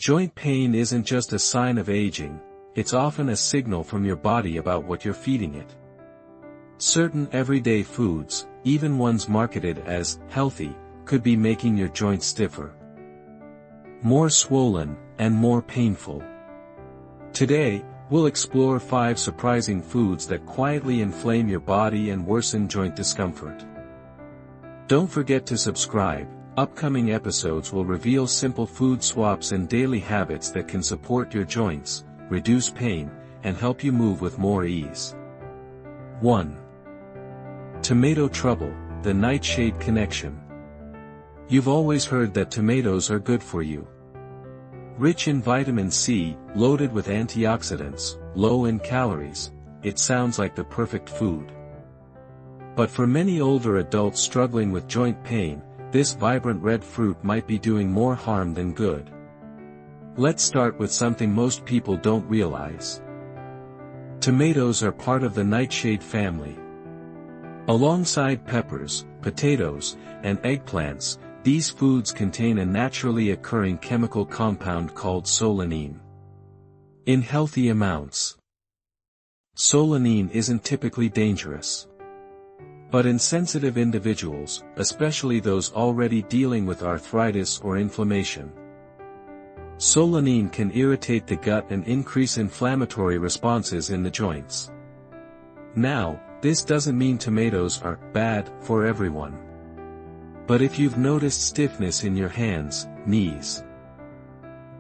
Joint pain isn't just a sign of aging, it's often a signal from your body about what you're feeding it. Certain everyday foods, even ones marketed as healthy, could be making your joints stiffer, more swollen, and more painful. Today, we'll explore 5 surprising foods that quietly inflame your body and worsen joint discomfort. Don't forget to subscribe. Upcoming episodes will reveal simple food swaps and daily habits that can support your joints, reduce pain, and help you move with more ease. 1. Tomato trouble, the nightshade connection. You've always heard that tomatoes are good for you. Rich in vitamin C, loaded with antioxidants, low in calories, it sounds like the perfect food. But for many older adults struggling with joint pain, this vibrant red fruit might be doing more harm than good. Let's start with something most people don't realize. Tomatoes are part of the nightshade family. Alongside peppers, potatoes, and eggplants, these foods contain a naturally occurring chemical compound called solanine. In healthy amounts, solanine isn't typically dangerous. But in sensitive individuals, especially those already dealing with arthritis or inflammation, solanine can irritate the gut and increase inflammatory responses in the joints. Now, this doesn't mean tomatoes are bad for everyone. But if you've noticed stiffness in your hands, knees,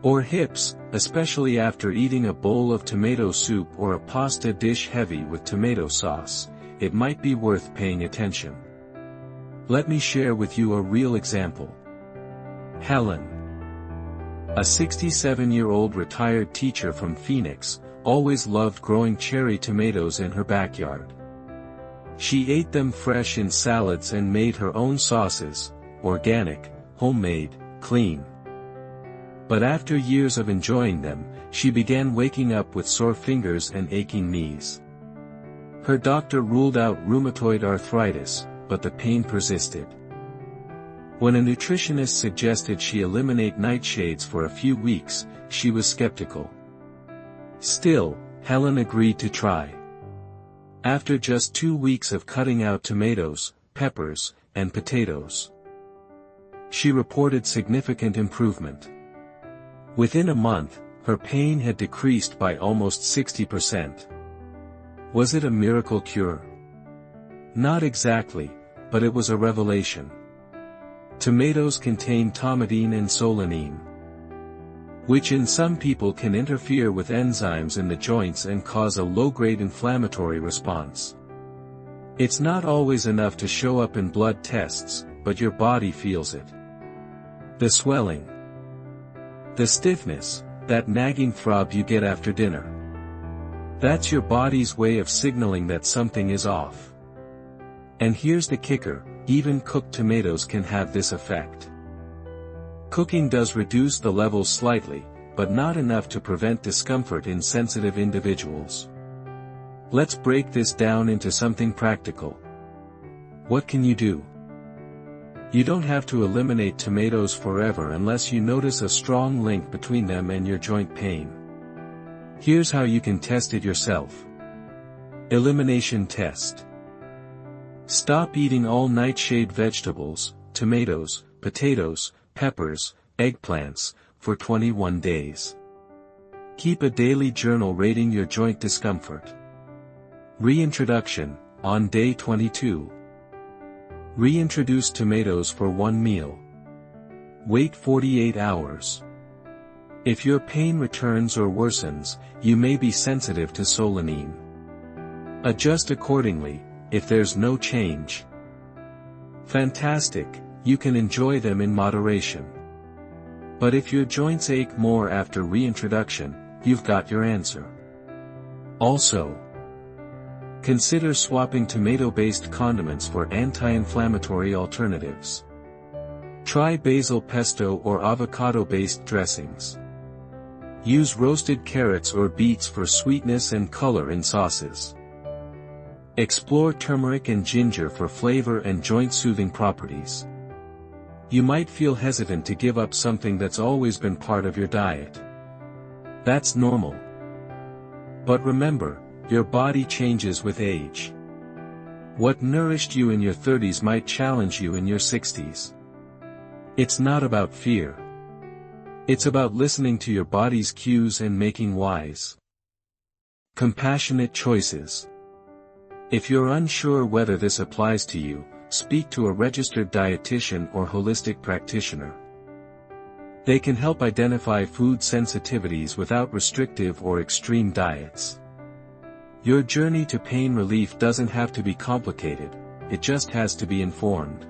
or hips, especially after eating a bowl of tomato soup or a pasta dish heavy with tomato sauce, it might be worth paying attention. Let me share with you a real example. Helen, a 67-year-old retired teacher from Phoenix, always loved growing cherry tomatoes in her backyard. She ate them fresh in salads and made her own sauces, organic, homemade, clean. But after years of enjoying them, she began waking up with sore fingers and aching knees. Her doctor ruled out rheumatoid arthritis, but the pain persisted. When a nutritionist suggested she eliminate nightshades for a few weeks, she was skeptical. Still, Helen agreed to try. After just 2 weeks of cutting out tomatoes, peppers, and potatoes, she reported significant improvement. Within a month, her pain had decreased by almost 60%. Was it a miracle cure? Not exactly, but it was a revelation. Tomatoes contain thymidine and solanine, which in some people can interfere with enzymes in the joints and cause a low-grade inflammatory response. It's not always enough to show up in blood tests, but your body feels it. The swelling, the stiffness, that nagging throb you get after dinner. That's your body's way of signaling that something is off. And here's the kicker, even cooked tomatoes can have this effect. Cooking does reduce the levels slightly, but not enough to prevent discomfort in sensitive individuals. Let's break this down into something practical. What can you do? You don't have to eliminate tomatoes forever unless you notice a strong link between them and your joint pain. Here's how you can test it yourself. Elimination test. Stop eating all nightshade vegetables, tomatoes, potatoes, peppers, eggplants, for 21 days. Keep a daily journal rating your joint discomfort. Reintroduction, on day 22. Reintroduce tomatoes for 1 meal. Wait 48 hours. If your pain returns or worsens, you may be sensitive to solanine. Adjust accordingly, if there's no change. Fantastic, you can enjoy them in moderation. But if your joints ache more after reintroduction, you've got your answer. Also, consider swapping tomato-based condiments for anti-inflammatory alternatives. Try basil pesto or avocado-based dressings. Use roasted carrots or beets for sweetness and color in sauces. Explore turmeric and ginger for flavor and joint-soothing properties. You might feel hesitant to give up something that's always been part of your diet. That's normal. But remember, your body changes with age. What nourished you in your 30s might challenge you in your 60s. It's not about fear. It's about listening to your body's cues and making wise, compassionate choices. If you're unsure whether this applies to you, speak to a registered dietitian or holistic practitioner. They can help identify food sensitivities without restrictive or extreme diets. Your journey to pain relief doesn't have to be complicated, it just has to be informed.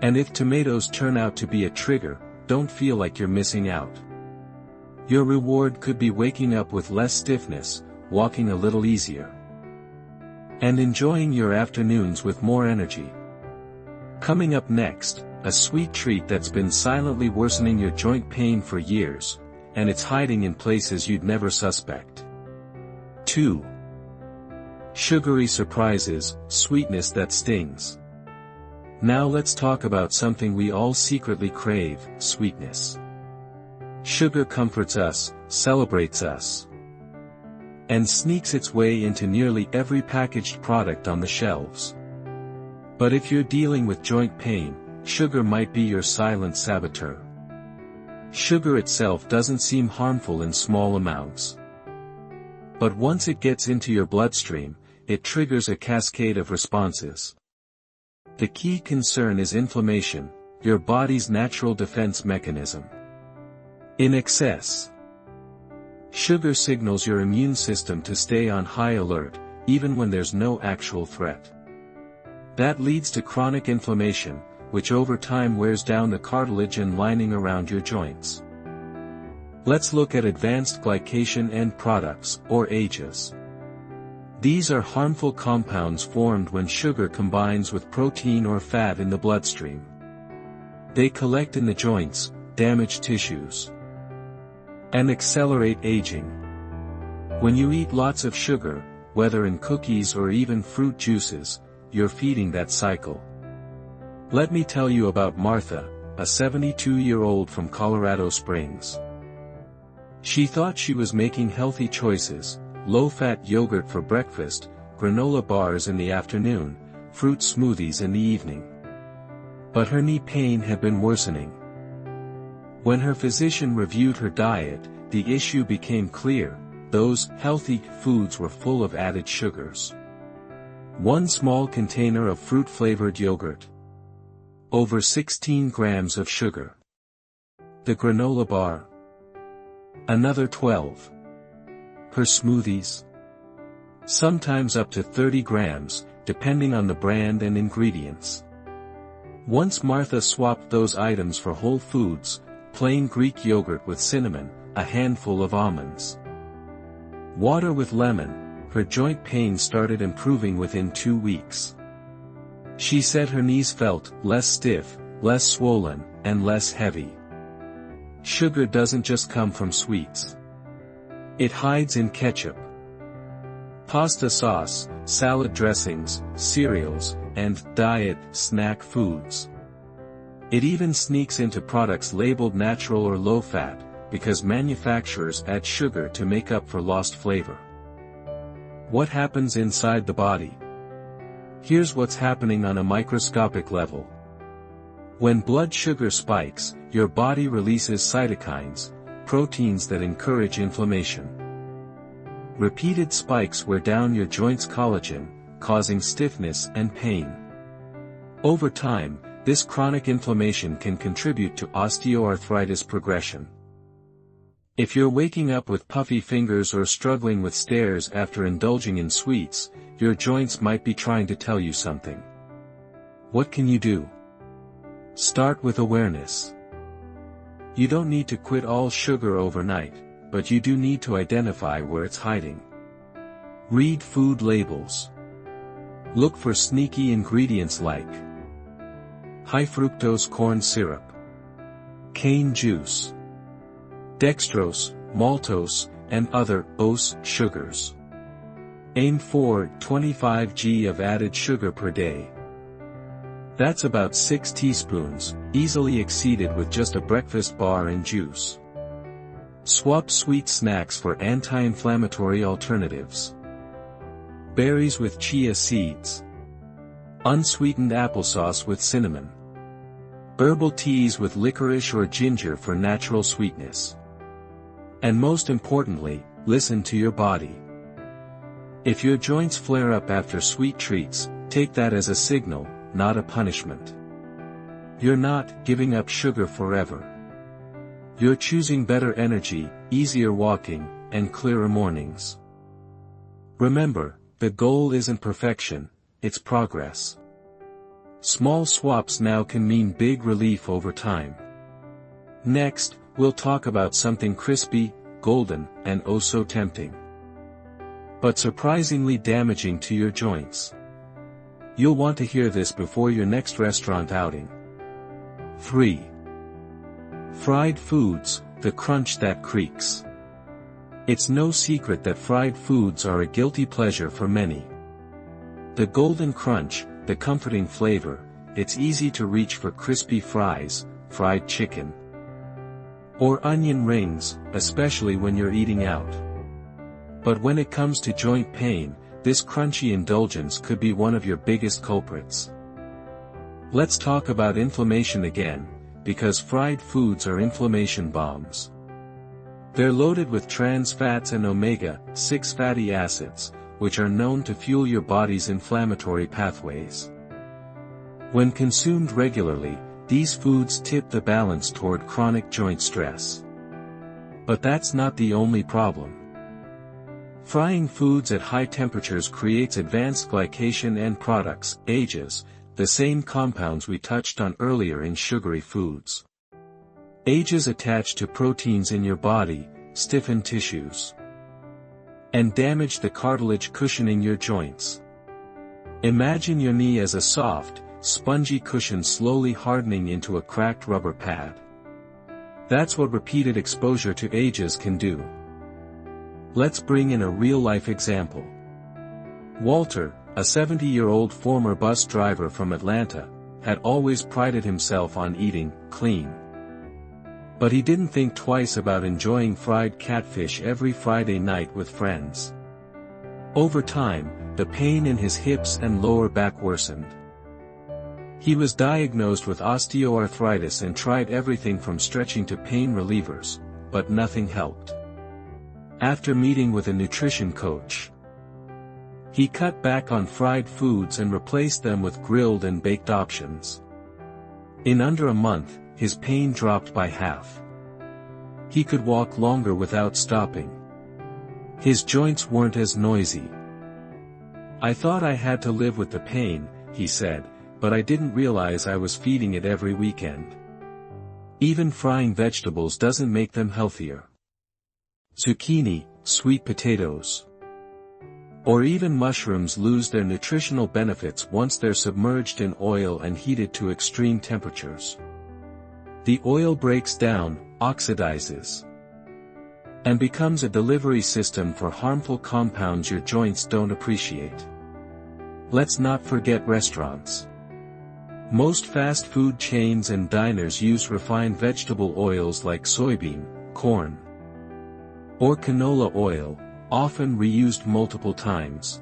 And if tomatoes turn out to be a trigger, don't feel like you're missing out. Your reward could be waking up with less stiffness, walking a little easier, and enjoying your afternoons with more energy. Coming up next, a sweet treat that's been silently worsening your joint pain for years, and it's hiding in places you'd never suspect. 2. Sugary surprises, sweetness that stings. Now let's talk about something we all secretly crave, sweetness. Sugar comforts us, celebrates us, and sneaks its way into nearly every packaged product on the shelves. But if you're dealing with joint pain, sugar might be your silent saboteur. Sugar itself doesn't seem harmful in small amounts. But once it gets into your bloodstream, it triggers a cascade of responses. The key concern is inflammation, your body's natural defense mechanism. In excess, sugar signals your immune system to stay on high alert, even when there's no actual threat. That leads to chronic inflammation, which over time wears down the cartilage and lining around your joints. Let's look at advanced glycation end products, or AGEs. These are harmful compounds formed when sugar combines with protein or fat in the bloodstream. They collect in the joints, damage tissues, and accelerate aging. When you eat lots of sugar, whether in cookies or even fruit juices, you're feeding that cycle. Let me tell you about Martha, a 72-year-old from Colorado Springs. She thought she was making healthy choices: low-fat yogurt for breakfast, granola bars in the afternoon, fruit smoothies in the evening. But her knee pain had been worsening. When her physician reviewed her diet, the issue became clear: those healthy foods were full of added sugars. One small container of fruit-flavored yogurt, over 16 grams of sugar. The granola bar, another 12. Per smoothies, sometimes up to 30 grams, depending on the brand and ingredients. Once Martha swapped those items for whole foods, plain Greek yogurt with cinnamon, a handful of almonds, water with lemon, her joint pain started improving within 2 weeks. She said her knees felt less stiff, less swollen, and less heavy. Sugar doesn't just come from sweets. It hides in ketchup, pasta sauce, salad dressings, cereals, and diet snack foods. It even sneaks into products labeled natural or low-fat, because manufacturers add sugar to make up for lost flavor. What happens inside the body? Here's what's happening on a microscopic level. When blood sugar spikes, your body releases cytokines, proteins that encourage inflammation. Repeated spikes wear down your joint's collagen, causing stiffness and pain. Over time, this chronic inflammation can contribute to osteoarthritis progression. If you're waking up with puffy fingers or struggling with stairs after indulging in sweets, your joints might be trying to tell you something. What can you do? Start with awareness. You don't need to quit all sugar overnight, but you do need to identify where it's hiding. Read food labels. Look for sneaky ingredients like high fructose corn syrup, cane juice, dextrose, maltose, and other OS sugars. Aim for 25 g of added sugar per day. That's about 6 teaspoons, easily exceeded with just a breakfast bar and juice. Swap sweet snacks for anti-inflammatory alternatives. Berries with chia seeds. Unsweetened applesauce with cinnamon. Herbal teas with licorice or ginger for natural sweetness. And most importantly, listen to your body. If your joints flare up after sweet treats, take that as a signal, not a punishment. You're not giving up sugar forever. You're choosing better energy, easier walking, and clearer mornings. Remember, the goal isn't perfection, it's progress. Small swaps now can mean big relief over time. Next, we'll talk about something crispy, golden, and oh so tempting, but surprisingly damaging to your joints. You'll want to hear this before your next restaurant outing. 3. Fried foods, the crunch that creaks. It's no secret that fried foods are a guilty pleasure for many. The golden crunch, the comforting flavor, it's easy to reach for crispy fries, fried chicken, or onion rings, especially when you're eating out. But when it comes to joint pain, this crunchy indulgence could be one of your biggest culprits. Let's talk about inflammation again, because fried foods are inflammation bombs. They're loaded with trans fats and omega-6 fatty acids, which are known to fuel your body's inflammatory pathways. When consumed regularly, these foods tip the balance toward chronic joint stress. But that's not the only problem. Frying foods at high temperatures creates advanced glycation end products, AGEs, the same compounds we touched on earlier in sugary foods. AGEs attach to proteins in your body, stiffen tissues, and damage the cartilage cushioning your joints. Imagine your knee as a soft, spongy cushion slowly hardening into a cracked rubber pad. That's what repeated exposure to AGEs can do. Let's bring in a real-life example. Walter, a 70-year-old former bus driver from Atlanta, had always prided himself on eating clean. But he didn't think twice about enjoying fried catfish every Friday night with friends. Over time, the pain in his hips and lower back worsened. He was diagnosed with osteoarthritis and tried everything from stretching to pain relievers, but nothing helped. After meeting with a nutrition coach, he cut back on fried foods and replaced them with grilled and baked options. In under a month, his pain dropped by half. He could walk longer without stopping. His joints weren't as noisy. I thought I had to live with the pain, he said, but I didn't realize I was feeding it every weekend. Even frying vegetables doesn't make them healthier. Zucchini, sweet potatoes, or even mushrooms lose their nutritional benefits once they're submerged in oil and heated to extreme temperatures. The oil breaks down, oxidizes, and becomes a delivery system for harmful compounds your joints don't appreciate. Let's not forget restaurants. Most fast food chains and diners use refined vegetable oils like soybean, corn, or canola oil, often reused multiple times.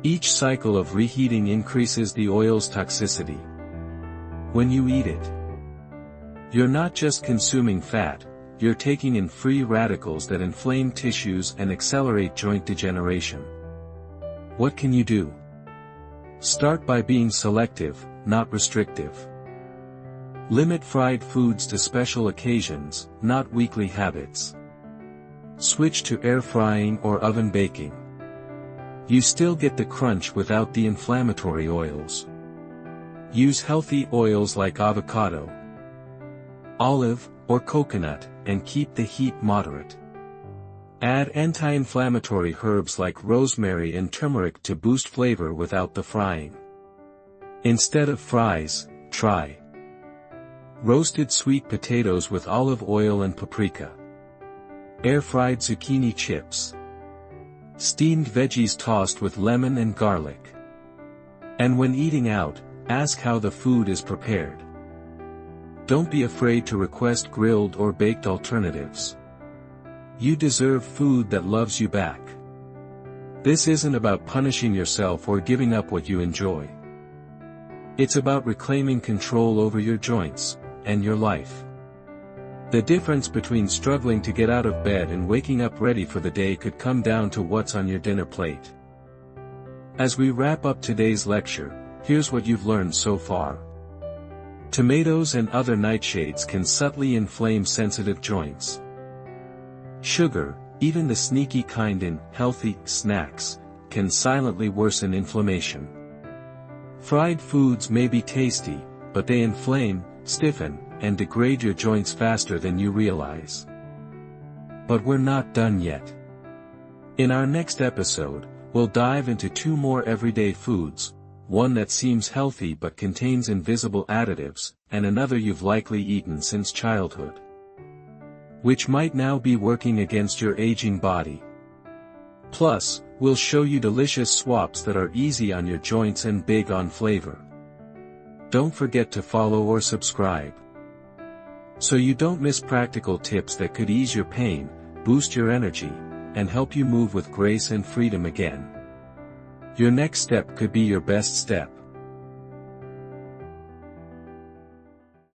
Each cycle of reheating increases the oil's toxicity. When you eat it, you're not just consuming fat, you're taking in free radicals that inflame tissues and accelerate joint degeneration. What can you do? Start by being selective, not restrictive. Limit fried foods to special occasions, not weekly habits. Switch to air frying or oven baking. You still get the crunch without the inflammatory oils. Use healthy oils like avocado, olive, or coconut, and keep the heat moderate. Add anti-inflammatory herbs like rosemary and turmeric to boost flavor without the frying. Instead of fries, try roasted sweet potatoes with olive oil and paprika, air-fried zucchini chips, steamed veggies tossed with lemon and garlic. And when eating out, ask how the food is prepared. Don't be afraid to request grilled or baked alternatives. You deserve food that loves you back. This isn't about punishing yourself or giving up what you enjoy. It's about reclaiming control over your joints and your life. The difference between struggling to get out of bed and waking up ready for the day could come down to what's on your dinner plate. As we wrap up today's lecture, here's what you've learned so far. Tomatoes and other nightshades can subtly inflame sensitive joints. Sugar, even the sneaky kind in healthy snacks, can silently worsen inflammation. Fried foods may be tasty, but they inflame, stiffen, and degrade your joints faster than you realize. But we're not done yet. In our next episode, we'll dive into 2 more everyday foods, one that seems healthy but contains invisible additives, and another you've likely eaten since childhood, which might now be working against your aging body. Plus, we'll show you delicious swaps that are easy on your joints and big on flavor. Don't forget to follow or subscribe, so you don't miss practical tips that could ease your pain, boost your energy, and help you move with grace and freedom again. Your next step could be your best step.